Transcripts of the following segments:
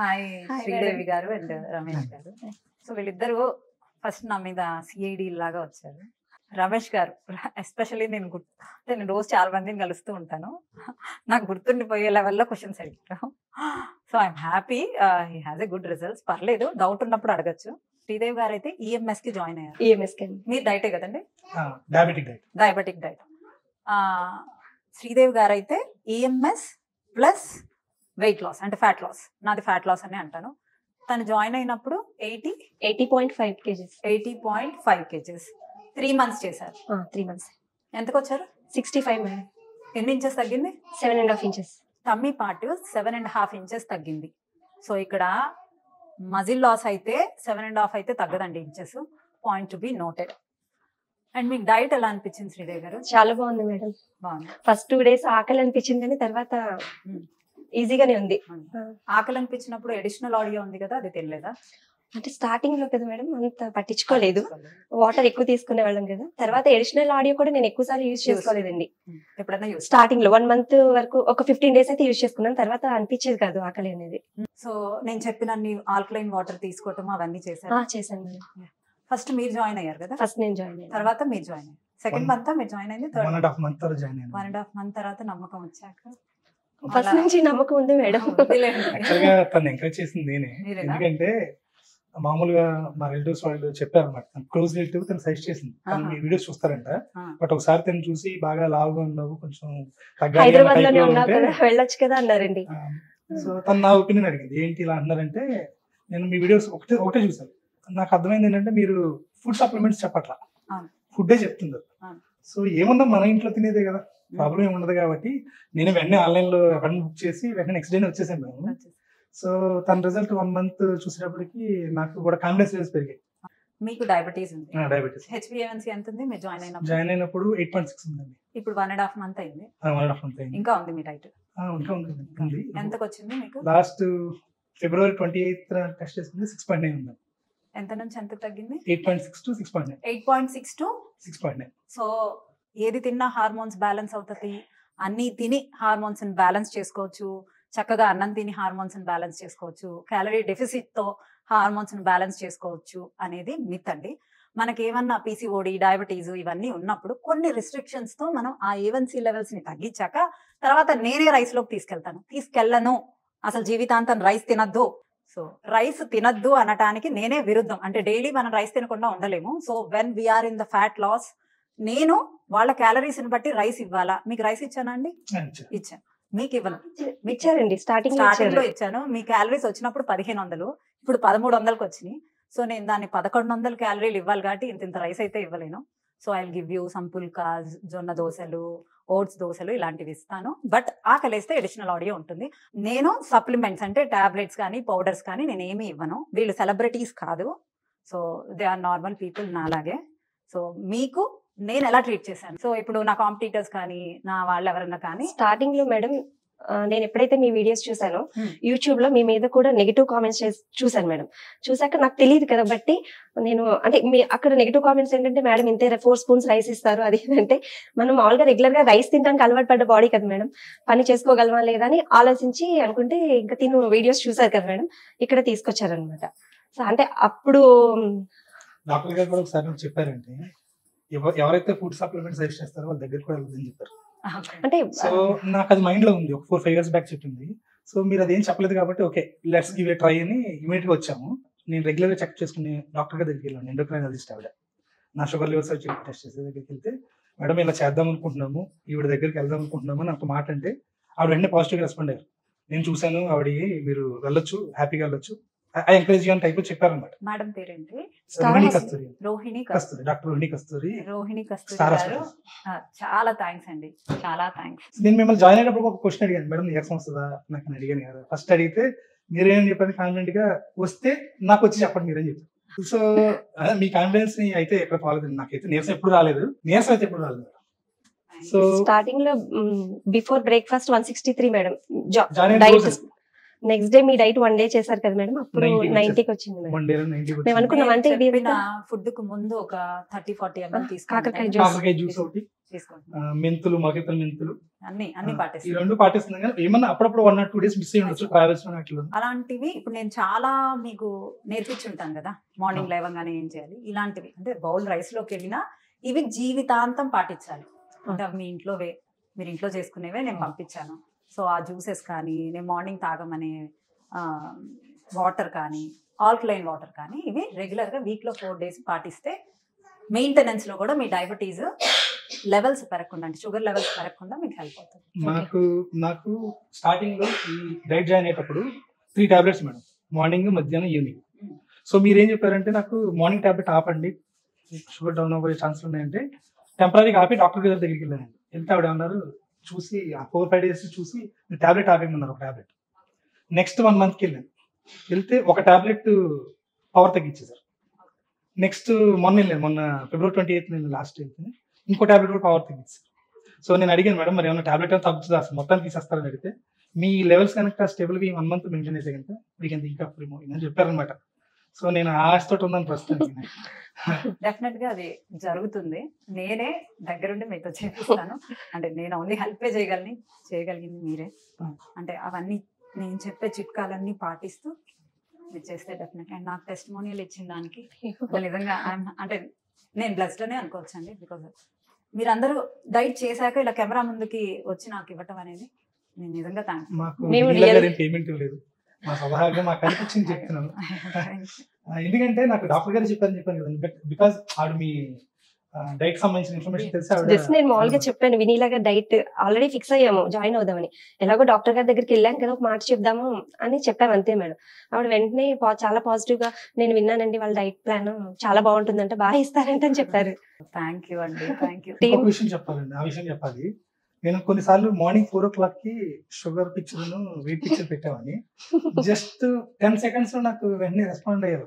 Hi Hi, Sridevi madam. గారు and Ramesh గారు. So వీళ్ళిద్దరూ ఫస్ట్ నా మీద సిఐడి లాగా వచ్చారు. రమేష్ గారు ఎస్పెషల్లీ నేను రోజు చాలా మందిని కలుస్తూ ఉంటాను. నాకు గుర్తుండిపోయే లెవెల్లో క్వశ్చన్స్ అడిగారు. So I'm happy, he has a good results. పర్లేదు, డౌట్ ఉన్నప్పుడు అడగచ్చు. శ్రీదేవి గారు అయితే ఈఎంఎస్ కి జాయిన్ అయ్యారు. ఈఎంఎస్ కి మీరు డైటే కదండి? Diabetic diet. శ్రీదేవి గారు అయితే ఈఎంఎస్ ప్లస్ వెయిట్ లాస్ అంటే ఫ్యాట్ లాస్. నాది ఫ్యాట్ లాస్ అని అంటాను. తను జాయిన్ అయినప్పుడు 80.5 kgs. 80.5 kgs 3 months చేశారు. 3 months. ఎంతకు వచ్చారు? 65 మేడం. ఎన్ని ఇంచెస్ తగ్గింది? 7.5 inches. టమ్మీ పార్ట్ 7.5 inches తగ్గింది. సో ఇక్కడ మజిల్ లాస్ అయితే 7.5 అయితే తగ్గదండి inches. Point to be noted. And మీకు డైట్ ఎలా అనిపించింది శ్రీదేవి గారు? చాలా బాగుంది మేడం. బాగుంది. ఫస్ట్ 2 days ఆకలి అనిపించింది కానీ తర్వాత ఈజీగానే ఉంది. ఆకలి అనిపించినప్పుడు అడిషనల్ ఆడియో ఉంది కదా, అది తెలియలేదా? అంటే స్టార్టింగ్ లో కదా మేడం, అంత పట్టించుకోలేదు. వాటర్ ఎక్కువ తీసుకునే వాళ్ళం కదా. తర్వాత ఎడిషనల్ ఆడియో కూడా నేను ఎక్కువ సార్లు యూజ్ చేసుకోలేదండి. ఎప్పుడైనా స్టార్టింగ్ లో 1 month వరకు ఒక 15 days అయితే యూజ్ చేసుకున్నాను. తర్వాత అనిపించేది కాదు ఆకలి అనేది. సో నేను చెప్పిన ఆల్కలైన్ వాటర్ తీసుకోవటం అవన్నీ చేశాను. చేశాను మేడం. ఫస్ట్ మీరు జాయిన్ అయ్యారు కదా? ఫస్ట్ నేను జాయిన్ అయ్యాను. తర్వాత మీరు జాయిన్ అయ్యారు. సెకండ్ మంత్ మీరు జాయిన్ అయింది. 1.5 month జాయిన్ అయ్యాను. 1.5 month తర్వాత నమ్మకం వచ్చాక ఫస్ట్ నుంచి నమ్మకం ఉంది మేడం. యాక్చువల్గా తను ఎంకరేజ్ చేసింది నేనే. మీరేనా? ఎందుకంటే మామూలుగా మా రిలేటివ్స్ వాళ్ళు చెప్పారు అనమాట. క్లోజ్ రిలేటివ్ తను సజెస్ట్ చేసింది. తను మీ వీడియోస్ చూస్తారంట. బట్ ఒకసారి తను చూసి బాగా లావుగా ఉన్నావు, కొంచెం హైదరాబాద్ లోనే ఉన్నావు కదా, వెళ్ళొచ్చు కదా అన్నారండి. సో తను నా ఒపీనియన్ అడిగింది. ఏంటి ఇలా అన్నారంటే, నేను మీ వీడియోస్ ఒకటే చూసాను. నాకు అర్థమైంది ఏంటంటే మీరు ఫుడ్ సప్లిమెంట్స్ చెప్పట్లా, ఫుడ్డే చెప్తున్నారు. సో ఏముందా, మన ఇంట్లో తినేదే కదా, ప్రాబ్లం ఏమి ఉండదు. కాబట్టి నేను వెంటనే ఆన్లైన్ లో అపాయింట్మెంట్ బుక్ చేసి వెంటనే నెక్స్ట్ డే వచ్చేసాను మేము. సో తన రిజల్ట్ 1 month చూసేటప్పటికి నాకు కూడా కాన్ఫిడెన్స్ లెవెల్స్ పెరిగాయి. మీకు డయాబెటీస్ ఉంది. డయాబెటీస్. HbA1c ఎంత ఉంది మీరు జాయిన్ అయినప్పుడు 8.6 ఉందండి. ఇప్పుడు 1.5 month అయింది. 1.5 month అయింది. ఇంకా ఉంది మీ డైట్? ఇంకా ఉంది. ఎంతకు వచ్చింది మీకు? లాస్ట్ February 28th టెస్ట్ చేసుకుంది 6.9 ఉంది. ఎంత నుంచి ఎంత తగ్గింది? 8.6 to 6.9. 8.6 to 6.9. సో ఏది తిన్నా హార్మోన్స్ బ్యాలెన్స్ అవుతుంది. అన్ని తిని హార్మోన్స్ బ్యాలెన్స్ చేసుకోవచ్చు. చక్కగా అన్నం తిని హార్మోన్స్ బ్యాలెన్స్ చేసుకోవచ్చు. క్యాలరీ డెఫిసిట్ తో హార్మోన్స్ బ్యాలెన్స్ చేసుకోవచ్చు అనేది మిత్ అండి. మనకి ఏమన్నా PCOD, డయాబెటీస్ ఇవన్నీ ఉన్నప్పుడు కొన్ని రిస్ట్రిక్షన్స్ తో మనం ఆ A1C లెవెల్స్ ని తగ్గించాక తర్వాత నేనే రైస్ లోకి తీసుకెళ్ళను, అసలు జీవితాంతం రైస్ తినద్దు. సో రైస్ తినద్దు అనటానికి నేనే విరుద్ధం. అంటే డైలీ మనం రైస్ తినకుండా ఉండలేము. So when we are in the fat loss, నేను వాళ్ళ క్యాలరీస్ ని బట్టి రైస్ ఇవ్వాలా? మీకు రైస్ ఇచ్చానా అండి? ఇచ్చాను. మీకు ఇవ్వను. ఇచ్చారండి, స్టార్టింగ్ లో ఇచ్చాను. మీ క్యాలరీస్ వచ్చినప్పుడు 1500, ఇప్పుడు 1300కి వచ్చినాయి. సో నేను దాన్ని 1100 క్యాలరీలు ఇవ్వాలి కాబట్టి ఇంత రైస్ అయితే ఇవ్వలేను. So I will give you some phulkas, జొన్న దోశలు, ఓట్స్ దోశలు ఇలాంటివి ఇస్తాను. బట్ ఆకలేస్తే అడిషనల్ ఆడియో ఉంటుంది. నేను సప్లిమెంట్స్ అంటే టాబ్లెట్స్ కానీ పౌడర్స్ కానీ నేను ఏమీ ఇవ్వను. వీళ్ళు సెలబ్రిటీస్ కాదు. So they are normal people నాలాగే. సో మీకు నేను ఎలా ట్రీట్ చేశాను? సో ఇప్పుడు నా కాంపిటీటర్స్ కానీ నా వాళ్ళు ఎవరన్నా కానీ స్టార్టింగ్ లో మేడం నేను ఎప్పుడైతే మీ వీడియోస్ చూసానో యూట్యూబ్ లో మీ మీద కూడా నెగిటివ్ కామెంట్స్ చూసాను మేడం. చూసాక నాకు తెలియదు కదా, బట్టి నేను అంటే అక్కడ నెగిటివ్ కామెంట్స్ ఏంటంటే, మేడం ఇంతే 4 spoons రైస్ ఇస్తారు, అది అంటే మనం మామూలుగా రెగ్యులర్ గా రైస్ తినడానికి అలవాటు పడ్డ బాడీ కదా మేడం, పని చేసుకోగలమా లేదా అని ఆలోచించి అనుకుంటే ఇంకా తిను వీడియోస్ చూసారు కదా మేడం, ఇక్కడ తీసుకొచ్చారనమాట. సో అంటే అప్పుడు డాక్టర్ గారు కూడా ఒకసారి చెప్పారంటే, ఎవరైతే ఫుడ్ సప్లిమెంట్స్ సజెస్ట్ చేస్తారో వాళ్ళ దగ్గర కూడా వెళ్ళదని చెప్పారు. అంటే సో నాకు అది మైండ్ లో ఉంది. ఒక 4-5 years బ్యాక్ చెప్పింది. సో మీరు అదేం చెప్పలేదు కాబట్టి okay let's give a try అని ఇమీడియట్ గా వచ్చాము. నేను రెగ్యులర్ గా చెక్ చేసుకుని డాక్టర్ గారి దగ్గరికి వెళ్ళాను. ఎండోక్రైనాలజిస్ట్ ఆవిడ. నా షుగర్ లెవెల్స్ టెస్ట్ చేసే దగ్గరికి వెళ్తే, మేడం ఇలా చేద్దాం అనుకుంటున్నాము, ఈవిడ దగ్గరికి వెళ్దాం అనుకుంటున్నాము అని నాకు మాట అంటే, ఆవిడ వెంటనే పాజిటివ్ గా రెస్పాండ్ అయ్యారు. నేను చూసాను ఆవిడ, మీరు వెళ్ళొచ్చు, హ్యాపీగా వెళ్ళొచ్చు, ఐ ఎంకరేజ్ యూ అని టైప్ లో చెప్పారనమాట. మేడం పేరేంటి? రోహిణి కస్తూరి. డాక్టర్ రోహిణి కస్తూరి గారు. చాలా థ్యాంక్స్ అండి, చాలా థ్యాంక్స్. నేను మిమ్మల్ని జాయిన్ అయినప్పుడు ఒక క్వశ్చన్ అడిగాను, మేడం నీరసం వస్తుందా నాకు అని అడిగాను కదా. ఫస్ట్ అడిగితే మీరేం చెప్పారు, కాన్ఫిడెంట్ గా వస్తే నాకు వచ్చి చెప్పండి మీరేం చెప్పారు. సో మీ కాన్ఫిడెన్స్ ని అయితే ఎక్కడ ఫాలో అయింది. నాకైతే నీరసం ఎప్పుడు రాలేదు. సో స్టార్టింగ్ లో before breakfast 163 madam. Next day మీ డైట్ 1 డే చేశారు కదా మేడం, అప్పుడు 90 90కి వచ్చింది మేడం. 1 day 90 మేము అనుకున్నాం అంటే ఇది చెప్పిన ఫుడ్ కు ముందు ఒక 30-40 ml కాకరకాయ తీసుకోండి. జ్యూస్. కాకరకాయ జ్యూస్ ఒకటి, తీసుకోండి. మెంతులు, మొగతల మెంతులు, అన్ని ఈ పాటిస్తాను. 2 పాటిస్తున్నాం. కానీ ఏమన్నా అప్పుడప్పుడు 1 or 2 days మిస్ అయ్యి ఉండొచ్చు ట్రావెల్స్ అట్లా. అలాంటివి ఇప్పుడు నేను చాలా మీకు నేర్పించుంటాను కదా, మార్నింగ్ లేవగానే ఏం చేయాలి ఇలాంటివి. అంటే బౌల్ రైస్ లోకి వెళ్ళినా ఇవి జీవితాంతం పాటించాలి. అంటే అవి మీ ఇంట్లోవే, మీరు ఇంట్లో చేసుకునేవే నేను పంపించాను. సో ఆ జ్యూసెస్ కానీ, నేను మార్నింగ్ తాగమనే వాటర్ కానీ, ఆల్కలైన్ వాటర్ కానీ, ఇవి రెగ్యులర్గా వీక్లో 4 days పాటిస్తే మెయింటెనెన్స్లో కూడా మీ డయాబెటీస్ లెవెల్స్ పెరగకుండా, అంటే షుగర్ లెవెల్స్ పెరగకుండా మీకు హెల్ప్ అవుతుంది. నాకు స్టార్టింగ్ లో ఈ డైట్ జాయిన్ అయ్యేటప్పుడు 3 tablets మేడం, మార్నింగ్, మధ్యాహ్నం, ఈవినింగ్. సో మీరు ఏం చెప్పారంటే నాకు మార్నింగ్ టాబ్లెట్ ఆపండి, షుగర్ డౌన్ అవ్వే ఛాన్సులు ఉన్నాయంటే టెంపరీగా ఆపి డాక్టర్ గారి దగ్గరికి వెళ్ళానండి. వెళ్తే ఆవిడ అన్నారు, చూసి 4-5 days చూసి టాబ్లెట్ ఆపేయమన్నారు, ఒక టాబ్లెట్. నెక్స్ట్ 1 monthకి వెళ్ళాను. వెళ్తే ఒక టాబ్లెట్ పవర్ తగ్గించేసారు. నెక్స్ట్ మొన్న February 28 లాస్ట్ వెళ్తే ఇంకో టాబ్లెట్ కూడా పవర్ తగ్గించారు. సో నేను అడిగాను, మేడం మరి ఏమైనా టాబ్లెట్ ఏమైనా తగ్గుతుందా, అసలు మొత్తం తీసేస్తారని అడిగితే, మీ లెవెల్స్ కనుక స్టేబుల్గా 1 month మెయింటైన్ చేసే కనుక మీకు ఎంత ఇంకా రిమూవ్ అని చెప్పారనమాట. సో నేను ఆశతో ఉన్నాను ప్రస్తుతానికి. డెఫినెట్ గా అది జరుగుతుంది. నేనే దగ్గరుండి మీతో చేపిస్తాను. అంటే నేను ఓన్లీ హెల్పే చేయగలిగింది మీరే. అంటే అవన్నీ నేను చెప్పే చిట్కాలన్నీ పాటిస్తూ మీరు చేస్తే డెఫినెట్. అండ్ నాకు టెస్టిమోనియల్ ఇచ్చిన దానికి నిజంగా అంటే నేను బ్లెస్డ్ అనే అనుకోవచ్చండి. బికాజ్ మీరందరూ డైట్ చేశాక ఇలా కెమెరా ముందుకి వచ్చి నాకు ఇవ్వటం అనేది నేను నిజంగా పేమెంట్ లేదు, మా సలహాగా మాకు అనిపించింది చెప్తున్నాను. ఎందుకంటే నాకు డాక్టర్ గారు చెప్పారు కదా, బికాస్ ఆవిడ మీ డైట్ సంబంధించిన ఇన్ఫర్మేషన్ తెలిసి జస్ట్ నేను మామూలుగా చెప్పాను, వినీలాగా డైట్ ఆల్రెడీ ఫిక్స్ అయ్యాము, జాయిన్ అవుదామని. ఎలాగో డాక్టర్ గారి దగ్గరికి వెళ్ళాం కదా, ఒక మాట చెప్దాము అని చెప్పాము అంతే మేడం. ఆవిడ వెంటనే చాలా పాజిటివ్ గా, నేను విన్నానండి వాళ్ళ డైట్ ప్లాన్ చాలా బాగుంటుందంట, బాగా ఇస్తారంట అని చెప్పారు. థ్యాంక్ యూ అండి, థ్యాంక్ యూ. ఒక విషయం చెప్పాలండి, ఆ విషయం చెప్పాలి. నేను కొన్నిసార్లు మార్నింగ్ 4 o'clockకి షుగర్ పిక్చర్ వెయిట్ పిక్చర్ పెట్టామని జస్ట్ 10 seconds లో నాకు వెంటనే రెస్పాండ్ అయ్యారు.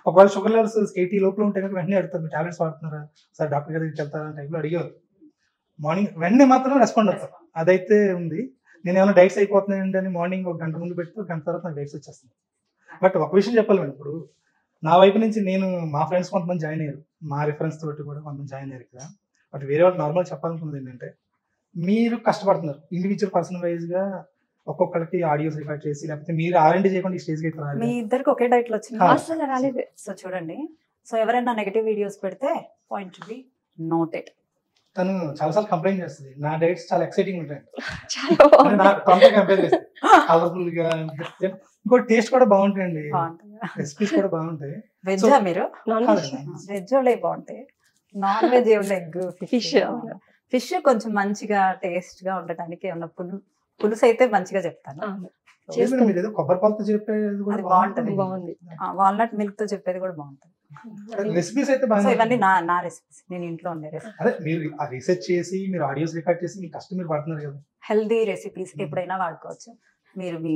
ఒకవేళ షుగర్ లెవెల్స్ 80 లోపల ఉంటే కనుక వెంటనే అడుగుతారు, మీరు టాబ్లెట్స్ వాడుతున్నారా సార్, డాక్టర్ గారి దగ్గరికి వెళ్తారా టైంలో అడిగారు. మార్నింగ్ వెంటనే మాత్రం రెస్పాండ్ అవుతారు. అదైతే ఉంది. నేను ఏమైనా డైట్స్ అయిపోతున్నాయండి అని మార్నింగ్ 1 గంట ముందు పెడితే 1 గంట తర్వాత నాకు డైట్స్ వచ్చేస్తుంది. బట్ ఒక విషయం చెప్పాలి మేడం, ఇప్పుడు నా వైపు నుంచి మా ఫ్రెండ్స్ కొంతమంది జాయిన్ అయ్యారు, మా రిఫరెన్స్ తోటి కూడా కొంతమంది జాయిన్ అయ్యారు ఇక్కడ. బట్ వేరే వాళ్ళు నార్మల్ చెప్పాలనుకుంది ఏంటంటే, మీరు కష్టపడుతున్నారు ఇండివిజువల్ పర్సన్ వైజ్ గా, ఒక్కొక్కరికి ఆడియోస్ రికార్డ్ చేసి, లేకపోతే మీరు R&D చేయకుండా ఈ స్టేజ్ కి రాలేదు. మీ ఇద్దరికి ఒకే డైట్ లో వచ్చింది అసలు రాలేదు. సో చూడండి, సో ఎవరైనా నెగటివ్ వీడియోస్ పెడితే పాయింట్ టు బి నోటెడ్. తను చాలాసార్లు కంప్లైంట్ చేస్తుంది, నా డైట్స్ చాలా ఎక్సైటింగ్ ఉంటాయి, కలర్ఫుల్ గా, ఇంకో టేస్ట్ కూడా బాగుంటాయండి, రెసిపీస్ కూడా బాగుంటాయి. వెజ్ మీరు వెజ్ వాళ్ళే బాగుంటాయి, నాన్ వెజ్ ఎగ్ ఫిష్ కొంచెం మంచిగా టేస్ట్ గా ఉండటానికి ఏమన్నా పులుసు అయితే మంచిగా చెప్తాను. కొబ్బరి పాలతో చెప్పేది కూడా బాగుంటది, వాల్నట్ మిల్క్ తో చెప్పేది కూడా బాగుంటుంది. రెసిపీస్ అయితే ఇవన్నీ నా రెసిపీస్, నేను ఇంట్లో ఉండే రెసిపీస్. అదే మీరు రీసెర్చ్ చేసి మీరు ఆడియోస్ రికార్డ్ చేసి మీ కష్టం మీరు పడుతున్నారు కదా. హెల్దీ రెసిపీస్ ఎప్పుడైనా వాడుకోవచ్చు, మీరు మీ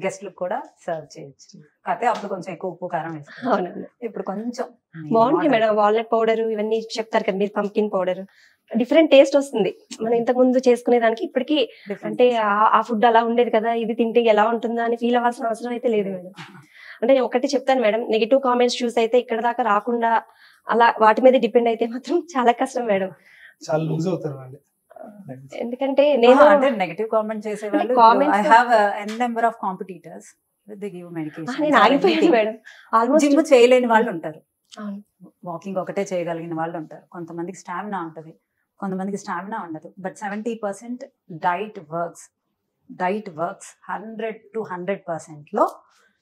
గెస్ట్లకు కూడా సర్వ్ చేయొచ్చు. కాకపోతే అప్పుడు కొంచెం ఎక్కువ ఉప్పు కారం వేసుకోవాలి. ఇప్పుడు కొంచెం బాగుంటాయి మేడం, వాల్నట్ పౌడర్ ఇవన్నీ చెప్తారు కదా మీరు, పంకిన్ పౌడర్, డిఫరెంట్ టేస్ట్ వస్తుంది. మనం ఇంతకు ముందు చేసుకునే దానికి ఇప్పటికి, అంటే ఆ ఫుడ్ అలా ఉండేది కదా, ఇది తింటే ఎలా ఉంటుందా అని ఫీల్ అవ్వాల్సిన అవసరం అయితే లేదు మేడం. అంటే ఒకటి చెప్తాను మేడం, నెగిటివ్ కామెంట్స్ చూసి అయితే ఇక్కడ దాకా రాకుండా అలా వాటి మీద డిపెండ్ అయితే మాత్రం చాలా కష్టం మేడం, చాలా లూజ్ అవుతారు వాళ్ళు. ఎందుకంటే నేను అంటే నెగటివ్ కామెంట్ చేసే వాళ్ళు, I have n number of competitors, they give medication. నేను ఆగిపోయాను మేడం, ఆల్మోస్ట్ జిమ్ చేయలేని వాళ్ళు ఉంటారు, వాకింగ్ ఒకటే చేయగలిగిన వాళ్ళు ఉంటారు, కొంతమందికి స్టామినా ఉంటుంది, కొంతమందికి స్టామినా ఉండదు. బట్ 70% డైట్ వర్క్స్ 100 to 100% లో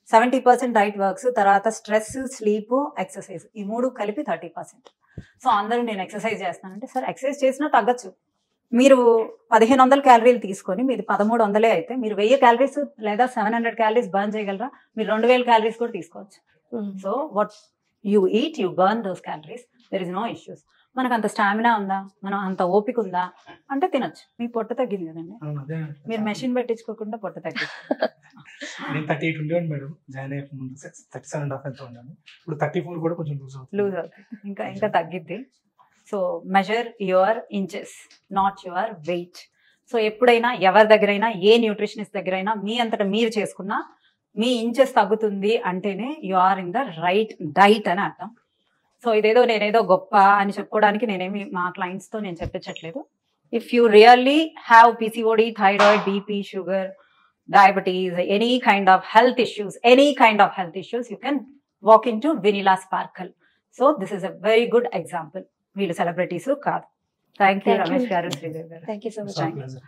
70% డైట్ వర్క్స్, తర్వాత స్ట్రెస్, స్లీప్, ఎక్సర్సైజ్, ఈ 3 కలిపి 30%. సో అందరూ నేను ఎక్సర్సైజ్ చేస్తానంటే, సార్ ఎక్సర్సైజ్ చేసినా తగ్గచ్చు. మీరు 1500 క్యాలరీలు తీసుకొని మీది 1300 అయితే మీరు 1000 క్యాలరీస్ లేదా 700 క్యాలరీస్ బర్న్ చేయగలరా? మీరు 2000 క్యాలరీస్ కూడా తీసుకోవచ్చు. So what you eat, you burn those calories, there is no issues. మనకు అంత స్టామినా ఉందా, మనం అంత ఓపిక ఉందా అంటే తినొచ్చు. మీ పొట్ట తగ్గింది కదండి, మీరు మెషిన్ పెట్టించుకోకుండా పొట్ట తగ్గింది. నేను 38 ఉండేవాడిని మేడం, జాయిన్ అయ్యే ముందు 37.5 ఎంత ఉన్నాను, ఇప్పుడు 34 కూడా కొంచెం లూజ్ అవుతుంది, ఇంకా తగ్గిద్ది. So measure your inches, not your weight. So ఎప్పుడైనా ఎవరి దగ్గరైనా, ఏ న్యూట్రిషనిస్ట్ దగ్గరైనా మీ అంతటా మీరు చేసుకున్నా మీ ఇంచెస్ తగ్గుతుంది అంటేనే you are in the right diet అని అర్థం. సో ఇదేదో నేనేదో గొప్ప అని చెప్పుకోవడానికి నేనేమి మా clients తో నేను చెప్పించట్లేదు. If you really have PCOD, thyroid, BP, sugar, diabetes, any kind of health issues, you can walk into Vanilla Sparkle. So this is a very good example. వీళ్ళు సెలబ్రిటీస్ కాదు. Thank you Thank you. Ramesh గారు, శ్రీదేవి గారు. Thank you so much. It's our pleasure.